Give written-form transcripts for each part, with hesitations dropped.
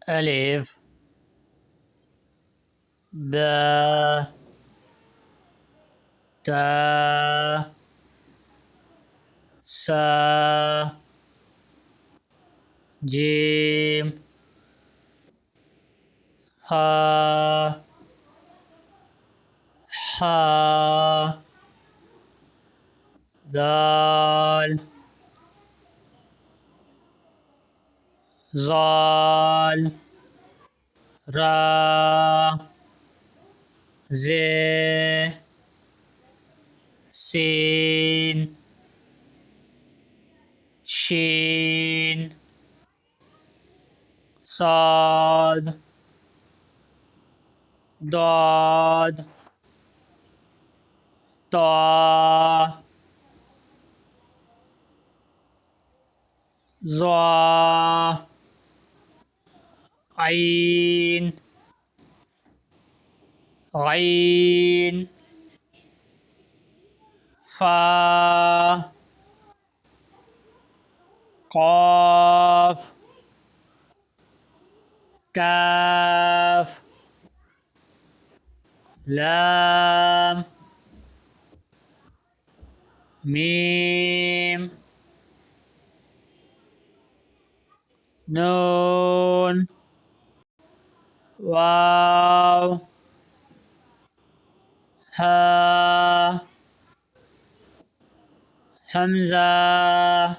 ألف باء تاء ساء جيم ها حاء دال ظال را زي سين شين صاد ضاد طا ظا عين غين فا قاف كاف لام ميم نون واو ها همزة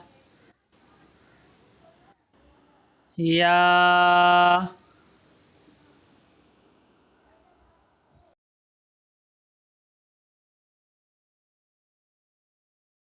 يا